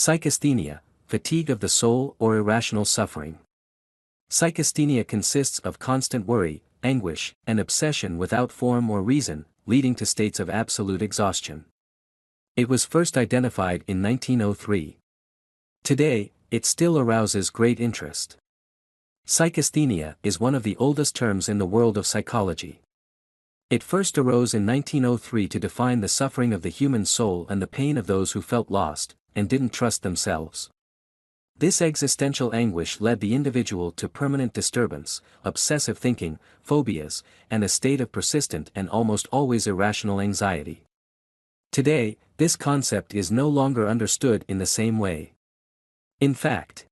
Psychasthenia, fatigue of the soul or irrational suffering. Psychasthenia consists of constant worry, anguish, and obsession without form or reason, leading to states of absolute exhaustion. It was first identified in 1903. Today, it still arouses great interest. Psychasthenia is one of the oldest terms in the world of psychology. It first arose in 1903 to define the suffering of the human soul and the pain of those who felt lost, and didn't trust themselves. This existential anguish led the individual to permanent disturbance, obsessive thinking, phobias, and a state of persistent and almost always irrational anxiety. Today, this concept is no longer understood in the same way. In fact,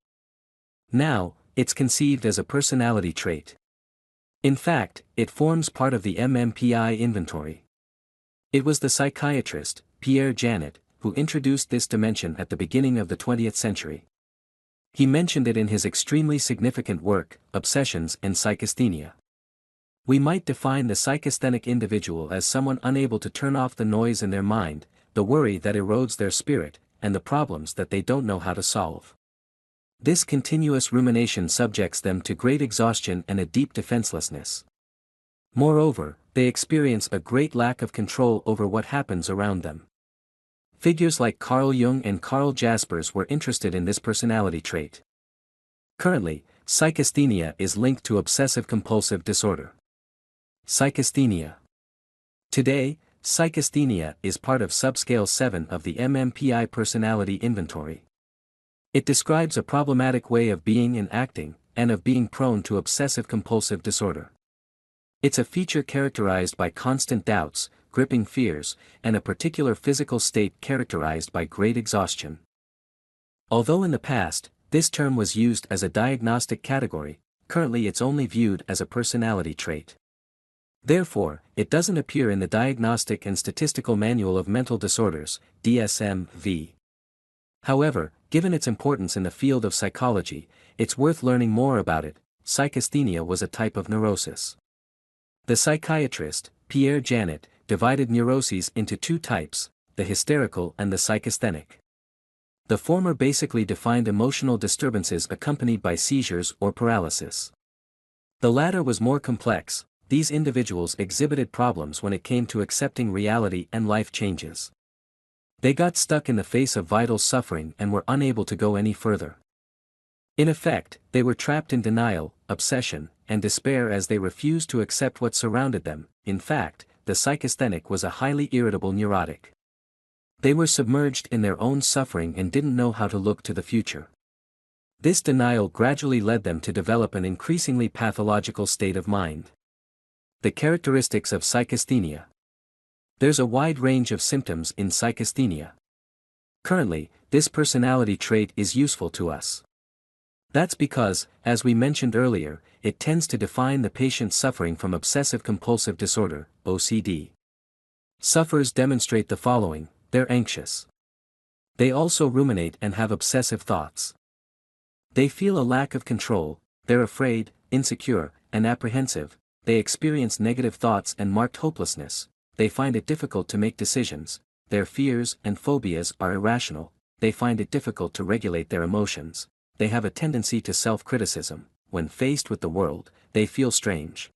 now, it's conceived as a personality trait. In fact, it forms part of the MMPI inventory. It was the psychiatrist, Pierre Janet, who introduced this dimension at the beginning of the 20th century. He mentioned it in his extremely significant work, Obsessions and Psychasthenia. We might define the psychasthenic individual as someone unable to turn off the noise in their mind, the worry that erodes their spirit, and the problems that they don't know how to solve. This continuous rumination subjects them to great exhaustion and a deep defenselessness. Moreover, they experience a great lack of control over what happens around them. Figures like Carl Jung and Carl Jaspers were interested in this personality trait. Currently, psychasthenia is linked to obsessive-compulsive disorder. Psychasthenia. Today, psychasthenia is part of subscale 7 of the MMPI personality inventory. It describes a problematic way of being and acting, and of being prone to obsessive-compulsive disorder. It's a feature characterized by constant doubts, gripping fears, and a particular physical state characterized by great exhaustion. Although in the past, this term was used as a diagnostic category, currently it's only viewed as a personality trait. Therefore, it doesn't appear in the Diagnostic and Statistical Manual of Mental Disorders, DSM-V. However, given its importance in the field of psychology, it's worth learning more about it. Psychasthenia was a type of neurosis. The psychiatrist, Pierre Janet, divided neuroses into two types, the hysterical and the psychasthenic. The former basically defined emotional disturbances accompanied by seizures or paralysis. The latter was more complex. These individuals exhibited problems when it came to accepting reality and life changes. They got stuck in the face of vital suffering and were unable to go any further. In effect, they were trapped in denial, obsession, and despair as they refused to accept what surrounded them. In fact, the psychasthenic was a highly irritable neurotic. They were submerged in their own suffering and didn't know how to look to the future. This denial gradually led them to develop an increasingly pathological state of mind. The characteristics of psychasthenia. There's a wide range of symptoms in psychasthenia. Currently, this personality trait is useful to us. That's because, as we mentioned earlier, it tends to define the patient suffering from obsessive-compulsive disorder, OCD. Sufferers demonstrate the following: they're anxious. They also ruminate and have obsessive thoughts. They feel a lack of control, they're afraid, insecure, and apprehensive, they experience negative thoughts and marked hopelessness, they find it difficult to make decisions, their fears and phobias are irrational, they find it difficult to regulate their emotions, they have a tendency to self-criticism, when faced with the world, they feel strange.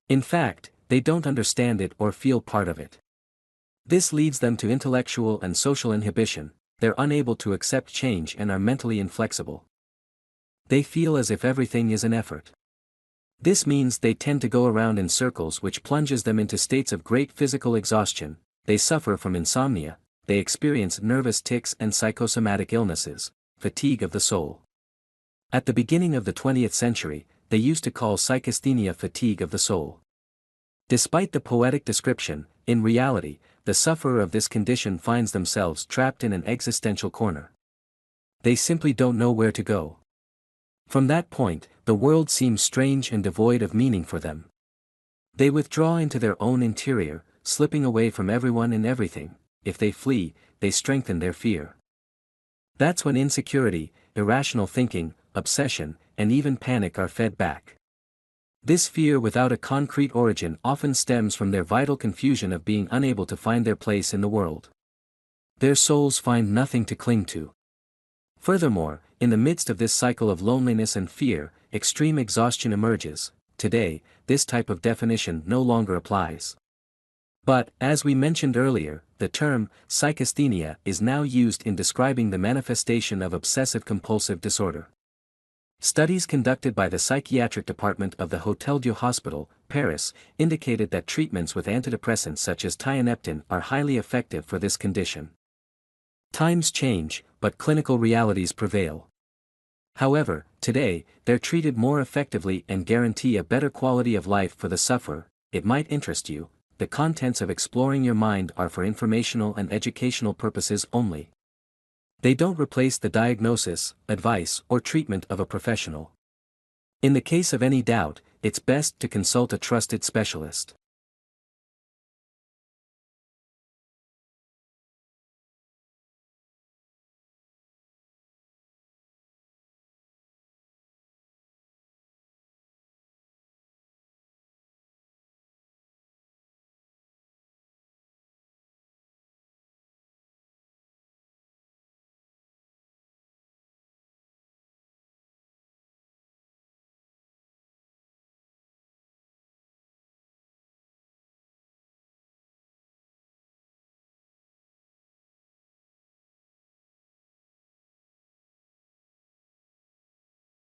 In fact, they don't understand it or feel part of it. This leads them to intellectual and social inhibition, they're unable to accept change and are mentally inflexible. They feel as if everything is an effort. This means they tend to go around in circles, which plunges them into states of great physical exhaustion. They suffer from insomnia, they experience nervous tics and psychosomatic illnesses, fatigue of the soul. At the beginning of the 20th century, they used to call psychasthenia fatigue of the soul. Despite the poetic description, in reality, the sufferer of this condition finds themselves trapped in an existential corner. They simply don't know where to go. From that point, the world seems strange and devoid of meaning for them. They withdraw into their own interior, slipping away from everyone and everything. If they flee, they strengthen their fear. That's when insecurity, irrational thinking, obsession, and even panic are fed back. This fear without a concrete origin often stems from their vital confusion of being unable to find their place in the world. Their souls find nothing to cling to. Furthermore, in the midst of this cycle of loneliness and fear, extreme exhaustion emerges. Today, this type of definition no longer applies. But, as we mentioned earlier, the term psychasthenia is now used in describing the manifestation of obsessive-compulsive disorder. Studies conducted by the psychiatric department of the Hôtel Dieu Hospital, Paris, indicated that treatments with antidepressants such as tianeptine are highly effective for this condition. Times change, but clinical realities prevail. However, today, they're treated more effectively and guarantee a better quality of life for the sufferer. It might interest you. The contents of Exploring Your Mind are for informational and educational purposes only. They don't replace the diagnosis, advice, or treatment of a professional. In the case of any doubt, it's best to consult a trusted specialist.